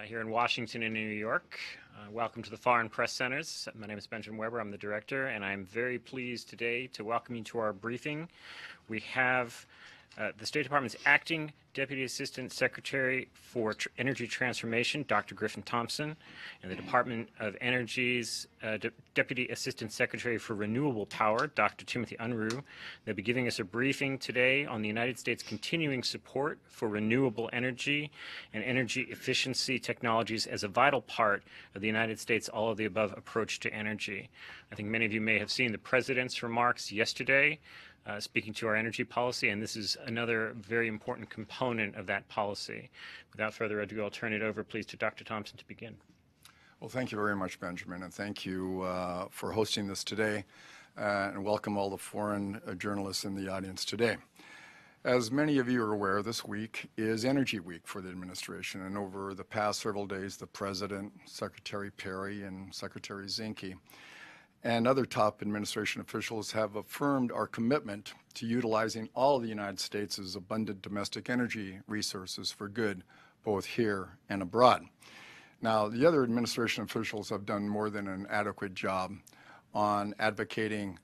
Here in Washington and New York. Welcome to the Foreign Press Centers. My name is Benjamin Weber. I'm the director, and I'm very pleased today to welcome you to our briefing. We have the State Department's Acting Deputy Assistant Secretary for Energy Transformation, Dr. Griffin Thompson, and the Department of Energy's Deputy Assistant Secretary for Renewable Power, Dr. Timothy Unruh. They'll be giving us a briefing today on the United States' continuing support for renewable energy and energy efficiency technologies as a vital part of the United States' all-of-the-above approach to energy. I think many of you may have seen the President's remarks yesterday speaking to our energy policy, and this is another very important component of that policy. Without further ado, I'll turn it over, please, to Dr. Thompson to begin. Well, thank you very much, Benjamin, and thank you for hosting this today, and welcome all the foreign journalists in the audience today. As many of you are aware, this week is Energy Week for the administration, and over the past several days, the President, Secretary Perry, and Secretary Zinke and other top administration officials have affirmed our commitment to utilizing all of the United States' abundant domestic energy resources for good, both here and abroad. Now, the other administration officials have done more than an adequate job on advocating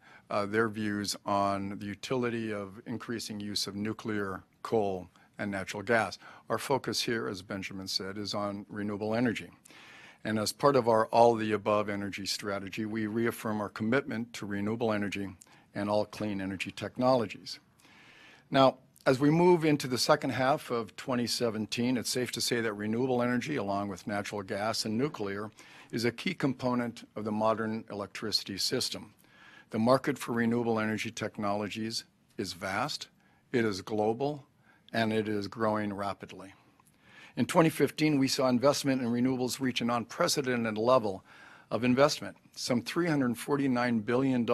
their views on the utility of increasing use of nuclear, coal, and natural gas. Our focus here, as Benjamin said, is on renewable energy. And as part of our all-of-the-above energy strategy, we reaffirm our commitment to renewable energy and all clean energy technologies. Now, as we move into the second half of 2017, it's safe to say that renewable energy, along with natural gas and nuclear, is a key component of the modern electricity system. The market for renewable energy technologies is vast, it is global, and it is growing rapidly. In 2015, we saw investment in renewables reach an unprecedented level of investment. Some $349 billion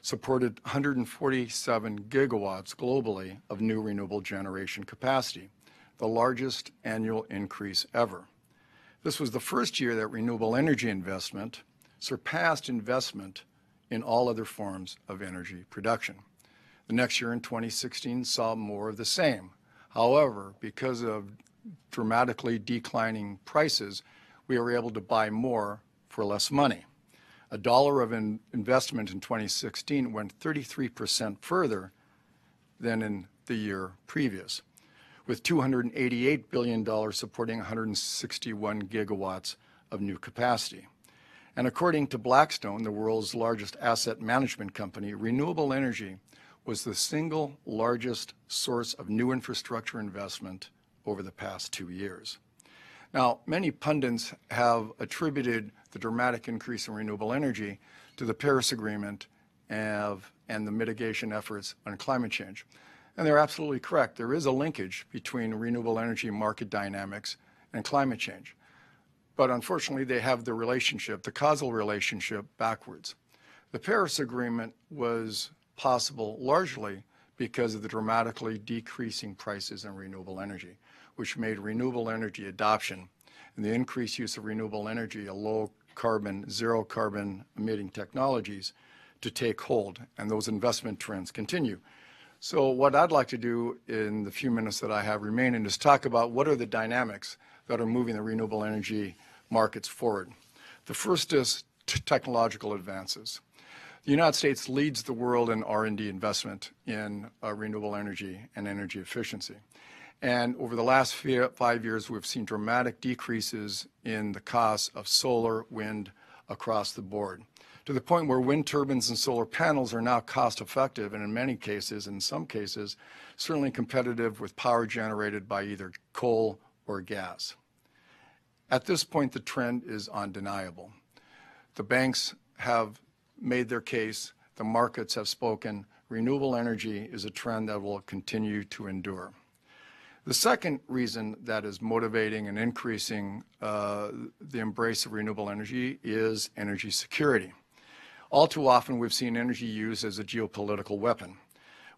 supported 147 gigawatts globally of new renewable generation capacity, the largest annual increase ever. This was the first year that renewable energy investment surpassed investment in all other forms of energy production. The next year in 2016 saw more of the same. However, because of dramatically declining prices, we were able to buy more for less money. A dollar of investment in 2016 went 33% further than in the year previous, with $288 billion supporting 161 gigawatts of new capacity. And according to Blackstone, the world's largest asset management company, renewable energy was the single largest source of new infrastructure investment over the past 2 years. Now, many pundits have attributed the dramatic increase in renewable energy to the Paris Agreement and the mitigation efforts on climate change. And they're absolutely correct. There is a linkage between renewable energy market dynamics and climate change. But unfortunately, they have the relationship, the causal relationship, backwards. The Paris Agreement was possible largely because of the dramatically decreasing prices in renewable energy, which made renewable energy adoption and the increased use of renewable energy, a low carbon, zero carbon emitting technologies, to take hold, and those investment trends continue. So what I'd like to do in the few minutes that I have remaining is talk about what are the dynamics that are moving the renewable energy markets forward. The first is technological advances. The United States leads the world in R&D investment in renewable energy and energy efficiency. And over the last 5 years, we've seen dramatic decreases in the cost of solar, wind across the board, to the point where wind turbines and solar panels are now cost effective and in many cases, in some cases, certainly competitive with power generated by either coal or gas. At this point, the trend is undeniable. The banks have made their case, the markets have spoken. Renewable energy is a trend that will continue to endure. The second reason that is motivating and increasing the embrace of renewable energy is energy security. All too often, we've seen energy used as a geopolitical weapon,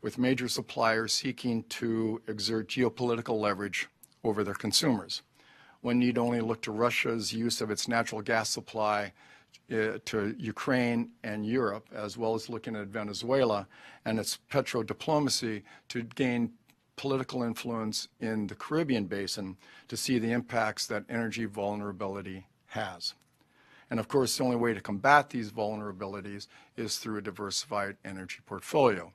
with major suppliers seeking to exert geopolitical leverage over their consumers. One need only look to Russia's use of its natural gas supply to Ukraine and Europe, as well as looking at Venezuela and its petro-diplomacy to gain political influence in the Caribbean basin to see the impacts that energy vulnerability has. And of course, the only way to combat these vulnerabilities is through a diversified energy portfolio.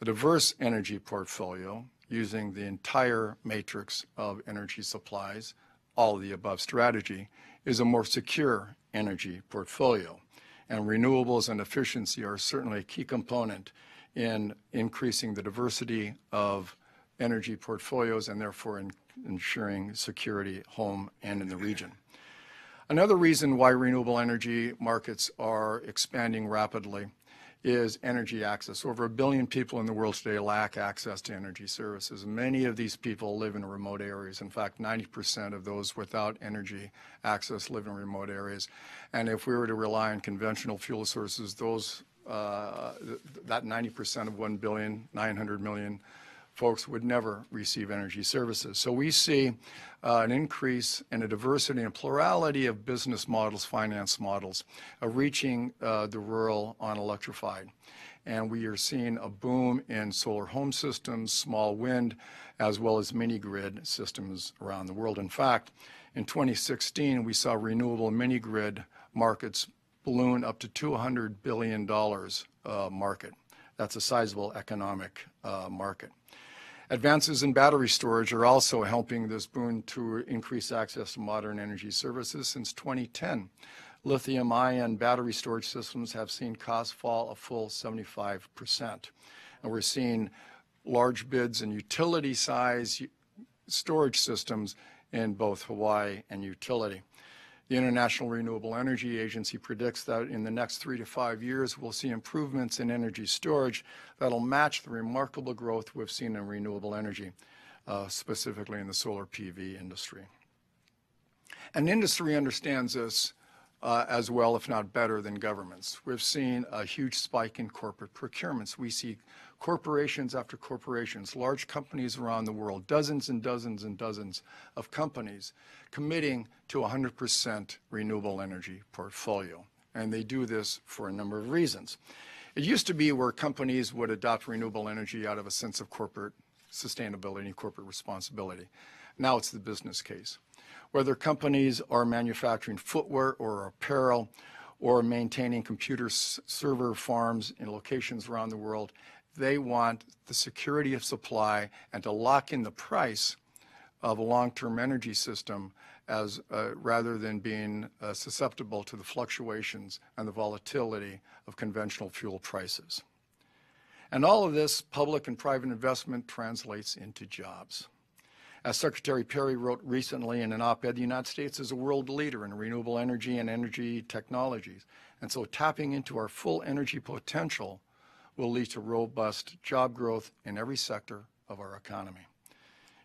A diverse energy portfolio, using the entire matrix of energy supplies, all of the above strategy, is a more secure energy portfolio. And renewables and efficiency are certainly a key component in increasing the diversity of energy portfolios and therefore ensuring security home and in the region. Another reason why renewable energy markets are expanding rapidly is energy access. Over 1 billion people in the world today lack access to energy services. Many of these people live in remote areas. In fact, 90% of those without energy access live in remote areas. And if we were to rely on conventional fuel sources, that 90% of 1.9 billion folks would never receive energy services. So we see an increase in a diversity and plurality of business models, finance models, reaching the rural unelectrified. And we are seeing a boom in solar home systems, small wind, as well as mini-grid systems around the world. In fact, in 2016, we saw renewable mini-grid markets balloon up to $200 billion market. That's a sizable economic market. Advances in battery storage are also helping this boom to increase access to modern energy services. Since 2010, lithium-ion battery storage systems have seen costs fall a full 75%. And we're seeing large bids in utility-size storage systems in both Hawaii and utility. The International Renewable Energy Agency predicts that in the next 3 to 5 years, we'll see improvements in energy storage that'll match the remarkable growth we've seen in renewable energy, specifically in the solar PV industry. And industry understands this as well, if not better, than governments. We've seen a huge spike in corporate procurements. We see corporations after corporations, large companies around the world, dozens and dozens and dozens of companies committing to 100% renewable energy portfolio. And they do this for a number of reasons. It used to be where companies would adopt renewable energy out of a sense of corporate sustainability and corporate responsibility. Now it's the business case. Whether companies are manufacturing footwear or apparel or maintaining computer server farms in locations around the world, they want the security of supply and to lock in the price of a long-term energy system as rather than being susceptible to the fluctuations and the volatility of conventional fuel prices. And all of this public and private investment translates into jobs. As Secretary Perry wrote recently in an op-ed, the United States is a world leader in renewable energy and energy technologies. And so tapping into our full energy potential will lead to robust job growth in every sector of our economy.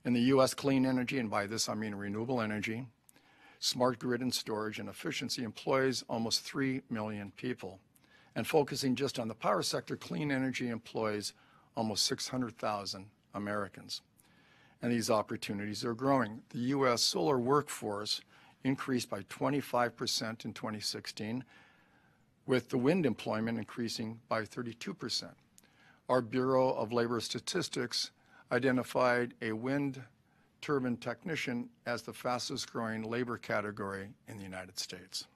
In the U.S., clean energy, and by this I mean renewable energy, smart grid and storage and efficiency employs almost 3 million people. And focusing just on the power sector, clean energy employs almost 600,000 Americans. And these opportunities are growing. The U.S. solar workforce increased by 25% in 2016, with the wind employment increasing by 32%. Our Bureau of Labor Statistics identified a wind turbine technician as the fastest growing labor category in the United States.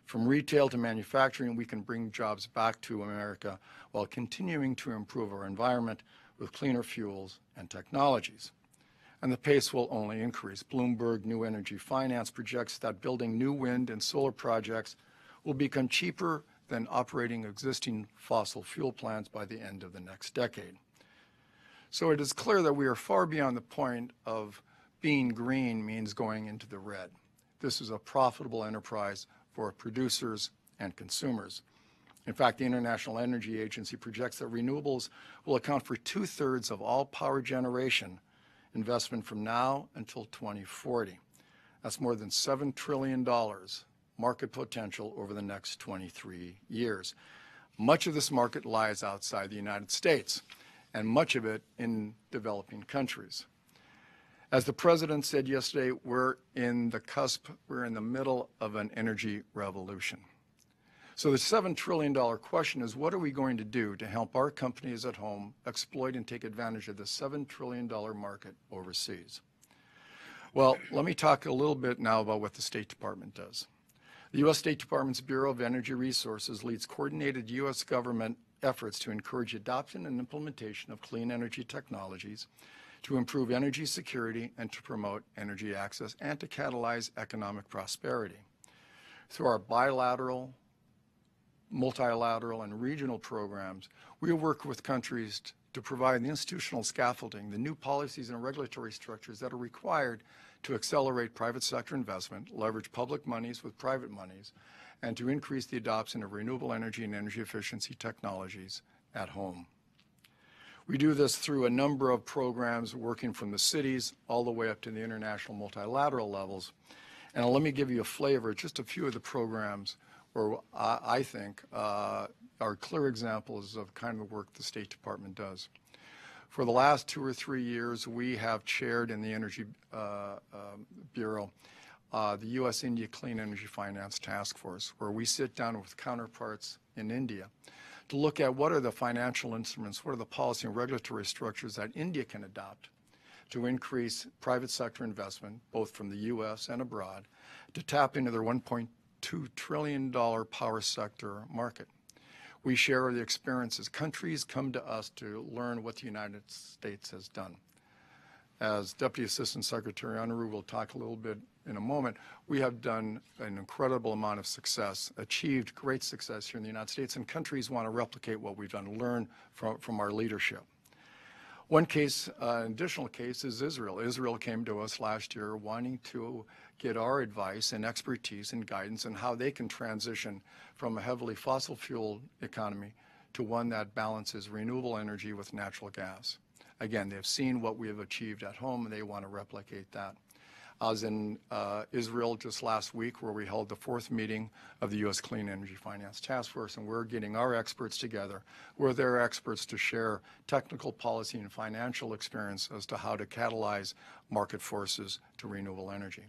From retail to manufacturing, we can bring jobs back to America while continuing to improve our environment with cleaner fuels and technologies. And the pace will only increase. Bloomberg New Energy Finance projects that building new wind and solar projects will become cheaper than operating existing fossil fuel plants by the end of the next decade. So it is clear that we are far beyond the point of being green means going into the red. This is a profitable enterprise for producers and consumers. In fact, the International Energy Agency projects that renewables will account for 2/3 of all power generation investment from now until 2040. That's more than $7 trillion market potential over the next 23 years. Much of this market lies outside the United States, and much of it in developing countries. As the President said yesterday, we're in the cusp, we're in the middle of an energy revolution. So the $7 trillion question is, what are we going to do to help our companies at home exploit and take advantage of the $7 trillion market overseas? Well, let me talk a little bit now about what the State Department does. The U.S. State Department's Bureau of Energy Resources leads coordinated U.S. government efforts to encourage adoption and implementation of clean energy technologies, to improve energy security and to promote energy access and to catalyze economic prosperity. Through our bilateral, multilateral, and regional programs, we work with countries to provide the institutional scaffolding, the new policies and regulatory structures that are required to accelerate private sector investment, leverage public monies with private monies, and to increase the adoption of renewable energy and energy efficiency technologies at home. We do this through a number of programs working from the cities all the way up to the international multilateral levels. And let me give you a flavor, just a few of the programs where I think are clear examples of kind of the work the State Department does. For the last 2 or 3 years, we have chaired in the Energy Bureau the U.S.-India Clean Energy Finance Task Force, where we sit down with counterparts in India to look at what are the financial instruments, what are the policy and regulatory structures that India can adopt to increase private sector investment, both from the U.S. and abroad, to tap into their $1.2 trillion power sector market. We share the experiences. Countries come to us to learn what the United States has done. As Deputy Assistant Secretary Unruh will talk a little bit in a moment, we have done an incredible amount of success, achieved great success here in the United States, and countries want to replicate what we've done, learn from our leadership. One case, an additional case, is Israel. Israel came to us last year wanting to get our advice and expertise and guidance on how they can transition from a heavily fossil fuel economy to one that balances renewable energy with natural gas. Again, they've seen what we have achieved at home, and they want to replicate that. I was in Israel just last week, where we held the 4th meeting of the U.S. Clean Energy Finance Task Force, and we're getting our experts together with their experts to share technical policy and financial experience as to how to catalyze market forces to renewable energy.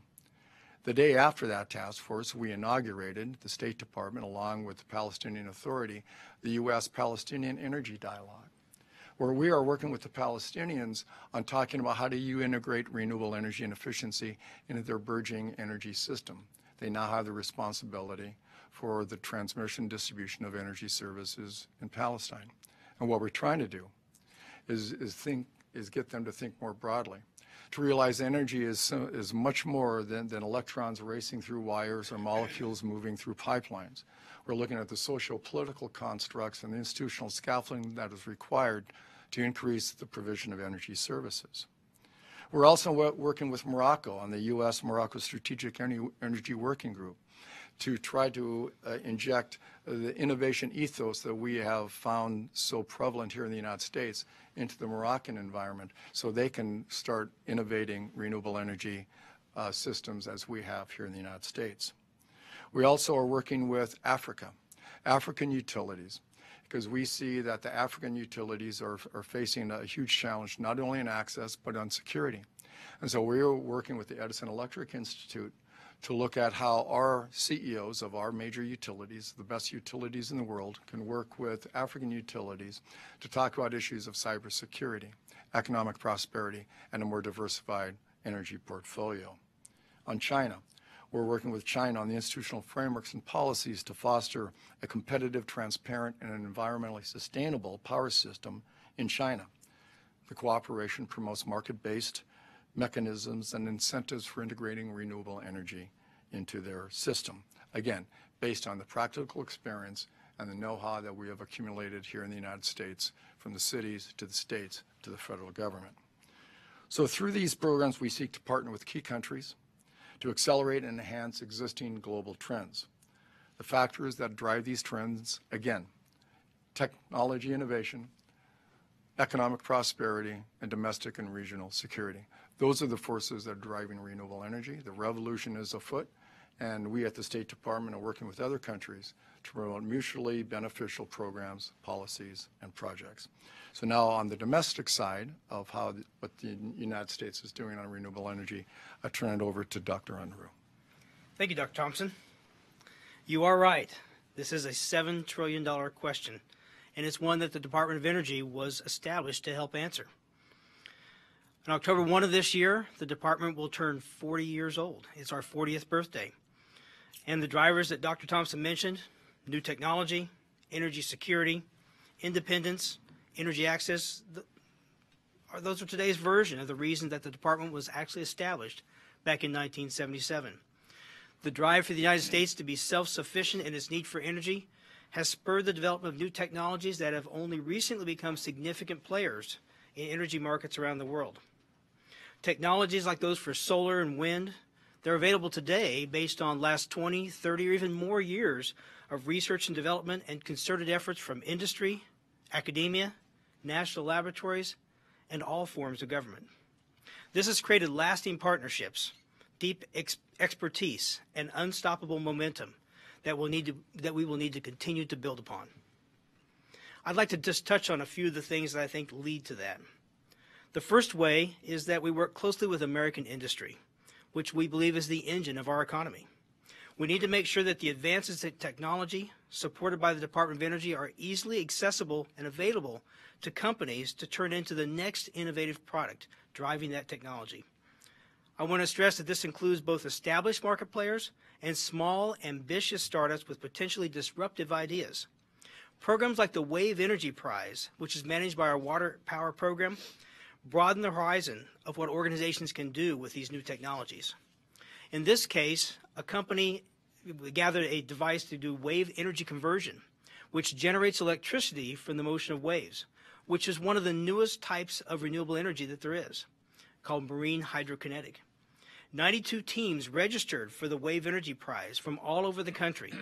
The day after that task force, we inaugurated, the State Department, along with the Palestinian Authority, the U.S.-Palestinian Energy Dialogue, where we are working with the Palestinians on talking about how do you integrate renewable energy and efficiency into their burgeoning energy system. They now have the responsibility for the transmission distribution of energy services in Palestine. And what we're trying to do is get them to think more broadly, to realize energy is much more than electrons racing through wires or molecules moving through pipelines. We're looking at the social-political constructs and the institutional scaffolding that is required to increase the provision of energy services. We're also working with Morocco on the U.S.-Morocco Strategic Energy Working Group to try to inject the innovation ethos that we have found so prevalent here in the United States into the Moroccan environment, so they can start innovating renewable energy systems as we have here in the United States. We also are working with African utilities, because we see that the African utilities are facing a huge challenge, not only in access, but on security. And so we are working with the Edison Electric Institute to look at how our CEOs of our major utilities, the best utilities in the world, can work with African utilities to talk about issues of cybersecurity, economic prosperity, and a more diversified energy portfolio. On China, we're working with China on the institutional frameworks and policies to foster a competitive, transparent, and an environmentally sustainable power system in China. The cooperation promotes market-based mechanisms and incentives for integrating renewable energy into their system. Again, based on the practical experience and the know-how that we have accumulated here in the United States, from the cities to the states to the federal government. So through these programs, we seek to partner with key countries to accelerate and enhance existing global trends. The factors that drive these trends, again, technology innovation, economic prosperity, and domestic and regional security. Those are the forces that are driving renewable energy. The revolution is afoot, and we at the State Department are working with other countries to promote mutually beneficial programs, policies, and projects. So now on the domestic side of what the United States is doing on renewable energy, I turn it over to Dr. Unruh. Thank you, Dr. Thompson. You are right. This is a $7 trillion question, and it's one that the Department of Energy was established to help answer. On October 1 of this year, the department will turn 40 years old. It's our 40th birthday. And the drivers that Dr. Thompson mentioned, new technology, energy security, independence, energy access, those are today's version of the reason that the department was actually established back in 1977. The drive for the United States to be self-sufficient in its need for energy has spurred the development of new technologies that have only recently become significant players in energy markets around the world. Technologies like those for solar and wind, they're available today based on last 20, 30, or even more years of research and development and concerted efforts from industry, academia, national laboratories, and all forms of government. This has created lasting partnerships, deep expertise, and unstoppable momentum that we will need to continue to build upon. I'd like to just touch on a few of the things that I think lead to that. The first way is that we work closely with American industry, which we believe is the engine of our economy. We need to make sure that the advances in technology supported by the Department of Energy are easily accessible and available to companies to turn into the next innovative product driving that technology. I want to stress that this includes both established market players and small, ambitious startups with potentially disruptive ideas. Programs like the Wave Energy Prize, which is managed by our Water Power program, broaden the horizon of what organizations can do with these new technologies. In this case, a company gathered a device to do wave energy conversion, which generates electricity from the motion of waves, which is one of the newest types of renewable energy that there is, called marine hydrokinetic. 92 teams registered for the Wave Energy Prize from all over the country,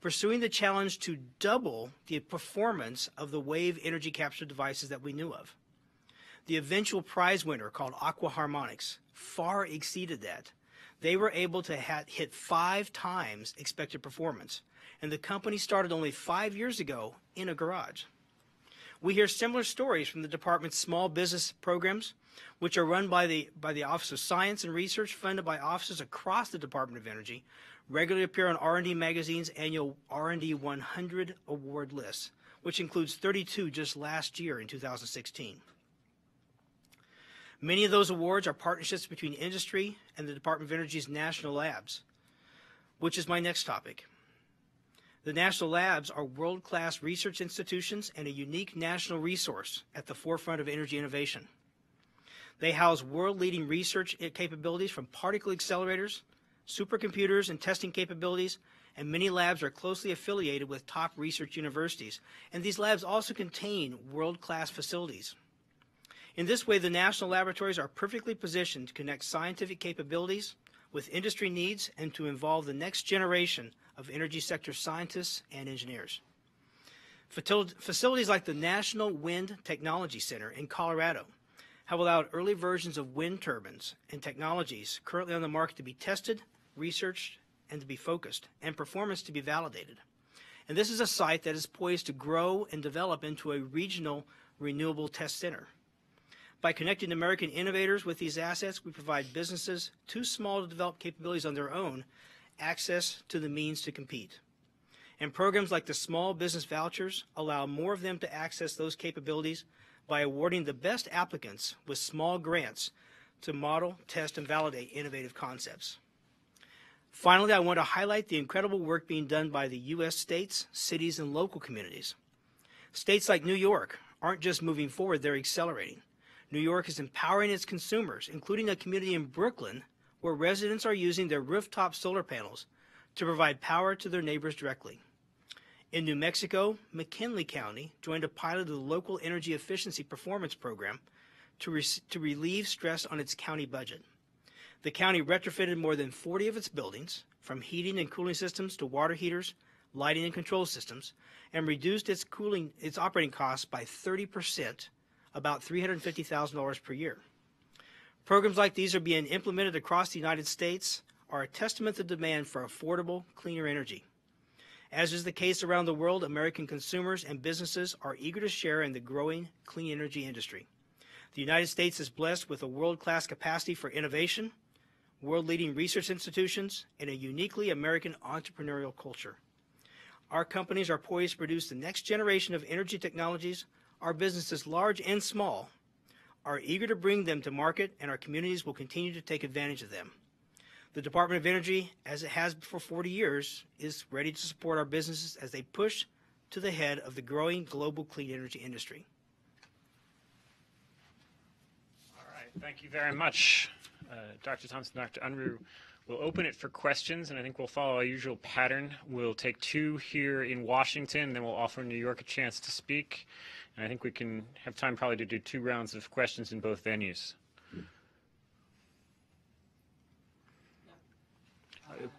pursuing the challenge to double the performance of the wave energy capture devices that we knew of. The eventual prize winner, called Aqua Harmonics, far exceeded that. They were able to hit 5 times expected performance, and the company started only 5 years ago in a garage. We hear similar stories from the department's small business programs, which are run by the Office of Science and Research, funded by offices across the Department of Energy, regularly appear on R&D Magazine's annual R&D 100 award list, which includes 32 just last year in 2016. Many of those awards are partnerships between industry and the Department of Energy's national labs, which is my next topic. The national labs are world-class research institutions and a unique national resource at the forefront of energy innovation. They house world-leading research capabilities from particle accelerators, supercomputers, and testing capabilities, and many labs are closely affiliated with top research universities, and these labs also contain world-class facilities. In this way, the national laboratories are perfectly positioned to connect scientific capabilities with industry needs and to involve the next generation of energy sector scientists and engineers. Facilities like the National Wind Technology Center in Colorado have allowed early versions of wind turbines and technologies currently on the market to be tested, researched, and to be focused, and performance to be validated. And this is a site that is poised to grow and develop into a regional renewable test center. By connecting American innovators with these assets, we provide businesses too small to develop capabilities on their own access to the means to compete. And programs like the Small Business Vouchers allow more of them to access those capabilities by awarding the best applicants with small grants to model, test, and validate innovative concepts. Finally, I want to highlight the incredible work being done by the U.S. states, cities, and local communities. States like New York aren't just moving forward, they're accelerating. New York is empowering its consumers, including a community in Brooklyn where residents are using their rooftop solar panels to provide power to their neighbors directly. In New Mexico, McKinley County joined a pilot of the local energy efficiency performance program to relieve stress on its county budget. The county retrofitted more than 40 of its buildings, from heating and cooling systems to water heaters, lighting and control systems, and reduced its operating costs by 30%, about $350,000 per year. Programs like these are being implemented across the United States are a testament to the demand for affordable, cleaner energy. As is the case around the world, American consumers and businesses are eager to share in the growing clean energy industry. The United States is blessed with a world-class capacity for innovation, world-leading research institutions, and a uniquely American entrepreneurial culture. Our companies are poised to produce the next generation of energy technologies. Our businesses, large and small, are eager to bring them to market, and our communities will continue to take advantage of them. The Department of Energy, as it has for 40 years, is ready to support our businesses as they push to the head of the growing global clean energy industry. All right, thank you very much, Dr. Thompson, Dr. Unruh. We'll open it for questions, and I think we'll follow our usual pattern. We'll take 2 here in Washington, then we'll offer New York a chance to speak. And I think we can have time probably to do 2 rounds of questions in both venues.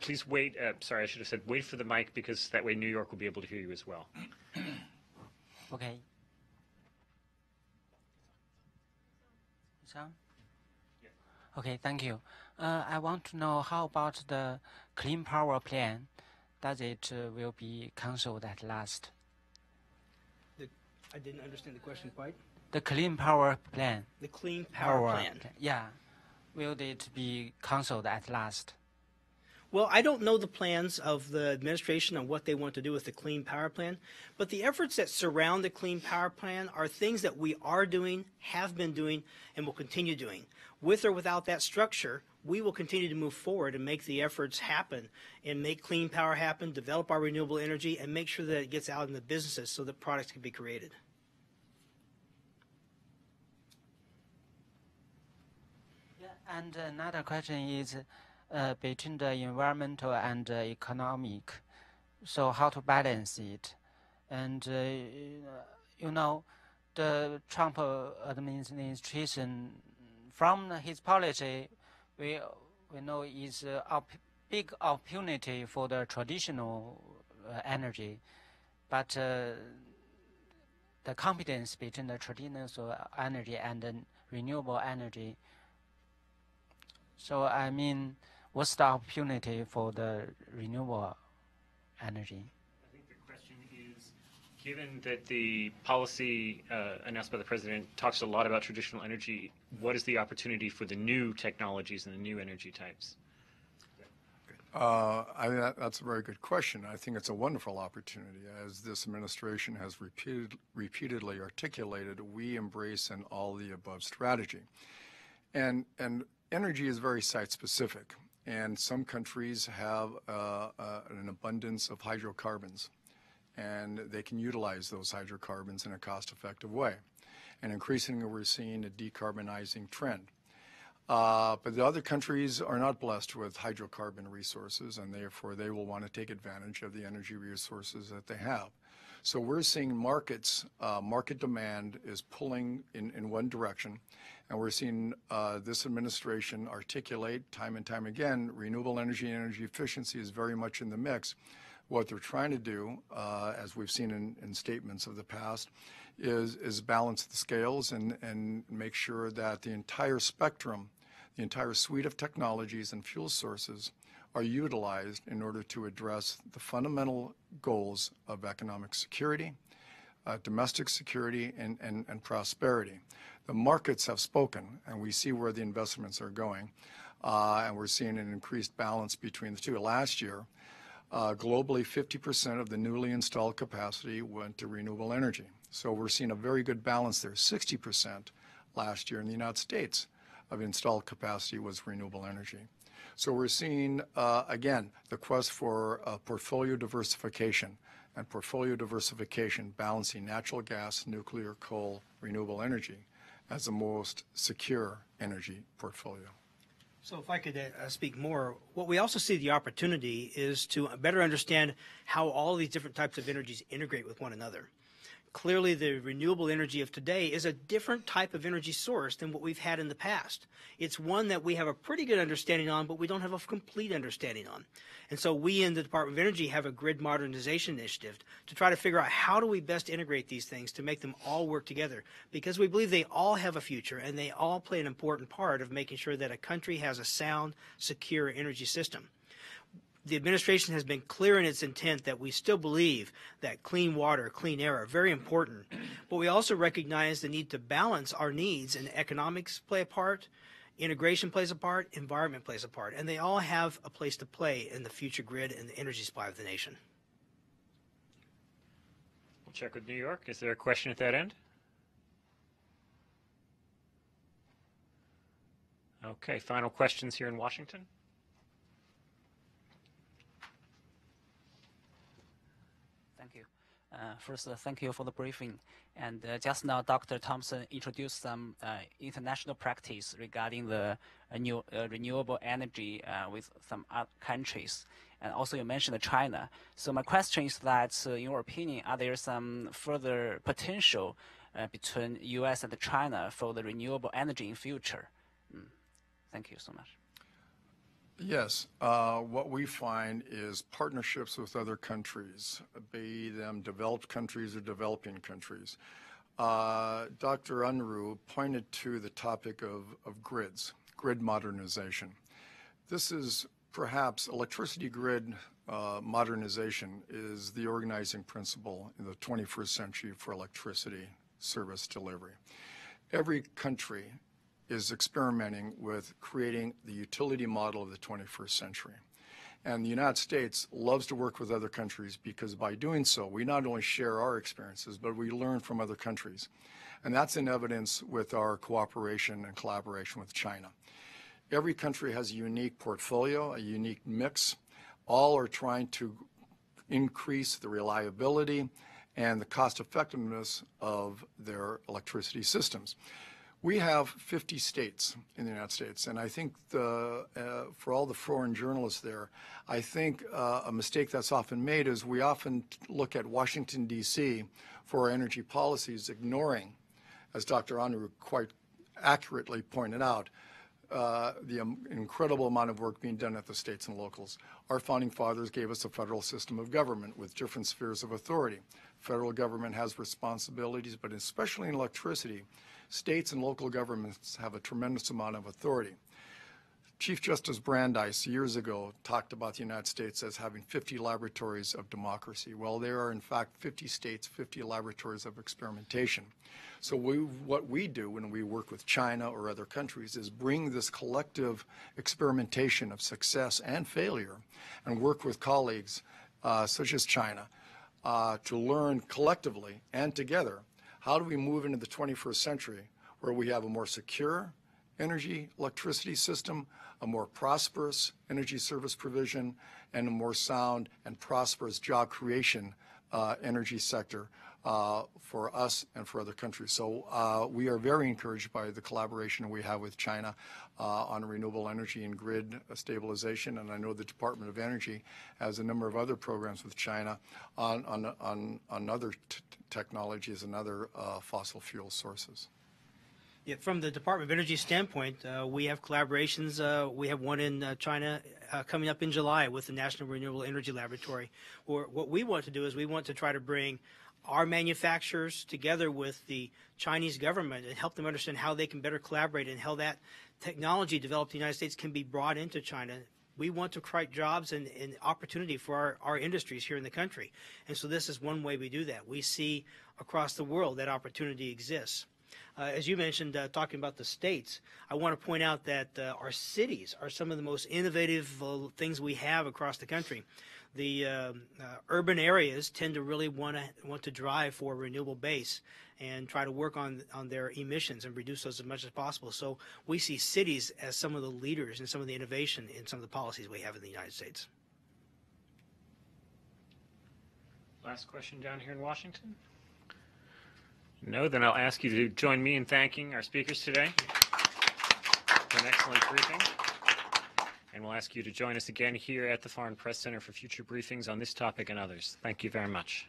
Please wait. Sorry, I should have said wait for the mic, because that way New York will be able to hear you as well. Okay. Sound? Okay, thank you. I want to know how about the Clean Power Plan? Does it will be cancelled at last? I didn't understand the question quite. The Clean Power Plan. The Clean Power Plan. Yeah. Will it be cancelled at last? Well, I don't know the plans of the administration on what they want to do with the Clean Power Plan, but the efforts that surround the Clean Power Plan are things that we are doing, have been doing, and will continue doing. With or without that structure, we will continue to move forward and make the efforts happen and make clean power happen, develop our renewable energy, and make sure that it gets out in the businesses so that products can be created. Yeah, and another question is between the environmental and economic, so how to balance it? And you know, the Trump administration, from his policy, we know is a big opportunity for the traditional energy, but the competence between the traditional energy and the renewable energy. So I mean, what's the opportunity for the renewable energy? I think the question is, given that the policy announced by the president talks a lot about traditional energy, what is the opportunity for the new technologies and the new energy types? That's a very good question. I think it's a wonderful opportunity. As this administration has repeatedly articulated, we embrace an all-the-above strategy. And energy is very site-specific, and some countries have an abundance of hydrocarbons, and they can utilize those hydrocarbons in a cost-effective way. And increasingly, we're seeing a decarbonizing trend. But the other countries are not blessed with hydrocarbon resources, and therefore they will want to take advantage of the energy resources that they have. So we're seeing market demand is pulling in one direction, and we're seeing this administration articulate time and time again, renewable energy and energy efficiency is very much in the mix. What they're trying to do, as we've seen in statements of the past, is balance the scales and make sure that the entire spectrum, the entire suite of technologies and fuel sources are utilized in order to address the fundamental goals of economic security, domestic security, and prosperity. The markets have spoken, and we see where the investments are going, and we're seeing an increased balance between the two. Last year, globally, 50% of the newly installed capacity went to renewable energy. So we're seeing a very good balance there. 60% last year in the United States of installed capacity was renewable energy. So we're seeing, again, the quest for portfolio diversification and portfolio diversification balancing natural gas, nuclear, coal, renewable energy as the most secure energy portfolio. So if I could speak more, what we also see the opportunity is to better understand how all these different types of energies integrate with one another. Clearly, the renewable energy of today is a different type of energy source than what we've had in the past. It's one that we have a pretty good understanding on, but we don't have a complete understanding on. And so we in the Department of Energy have a grid modernization initiative to try to figure out how do we best integrate these things to make them all work together, because we believe they all have a future and they all play an important part of making sure that a country has a sound, secure energy system. The administration has been clear in its intent that we still believe that clean water, clean air are very important, but we also recognize the need to balance our needs, and economics play a part, integration plays a part, environment plays a part, and they all have a place to play in the future grid and the energy supply of the nation. We'll check with New York. Is there a question at that end? Okay, final questions here in Washington. Thank you. First, thank you for the briefing. And just now, Dr. Thompson introduced some international practice regarding the renewable energy with some other countries. And also you mentioned China. So my question is that, in your opinion, are there some further potential between U.S. and China for the renewable energy in future? Thank you so much. Yes, what we find is partnerships with other countries, be them developed countries or developing countries. Dr. Unruh pointed to the topic of grids, grid modernization. This is perhaps electricity grid modernization is the organizing principle in the 21st century for electricity service delivery. Every country is experimenting with creating the utility model of the 21st century. And the United States loves to work with other countries because by doing so, we not only share our experiences, but we learn from other countries. And that's in evidence with our cooperation and collaboration with China. Every country has a unique portfolio, a unique mix. All are trying to increase the reliability and the cost effectiveness of their electricity systems. We have 50 states in the United States, and I think for all the foreign journalists there, I think a mistake that's often made is we often look at Washington, D.C. for our energy policies, ignoring, as Dr. Unruh quite accurately pointed out, the incredible amount of work being done at the states and locals. Our founding fathers gave us a federal system of government with different spheres of authority. Federal government has responsibilities, but especially in electricity, states and local governments have a tremendous amount of authority. Chief Justice Brandeis years ago talked about the United States as having 50 laboratories of democracy. Well, there are in fact 50 states, 50 laboratories of experimentation. So what we do when we work with China or other countries is bring this collective experimentation of success and failure and work with colleagues such as China to learn collectively and together how do we move into the 21st century where we have a more secure energy electricity system, a more prosperous energy service provision, and a more sound and prosperous job creation energy sector for us and for other countries. So we are very encouraged by the collaboration we have with China on renewable energy and grid stabilization, and I know the Department of Energy has a number of other programs with China on other technologies and other fossil fuel sources. Yeah, from the Department of Energy standpoint, we have collaborations. We have one in China coming up in July with the National Renewable Energy Laboratory. What we want to do is we want to try to bring our manufacturers together with the Chinese government and help them understand how they can better collaborate and how that technology developed in the United States can be brought into China. We want to create jobs and opportunity for our industries here in the country. And so this is one way we do that. We see across the world that opportunity exists. As you mentioned, talking about the states, I want to point out that our cities are some of the most innovative things we have across the country. The urban areas tend to really want to drive for a renewable base and try to work on their emissions and reduce those as much as possible. So we see cities as some of the leaders and some of the innovation in some of the policies we have in the United States. Last question down here in Washington. No, then I'll ask you to join me in thanking our speakers today for an excellent briefing. And we'll ask you to join us again here at the Foreign Press Center for future briefings on this topic and others. Thank you very much.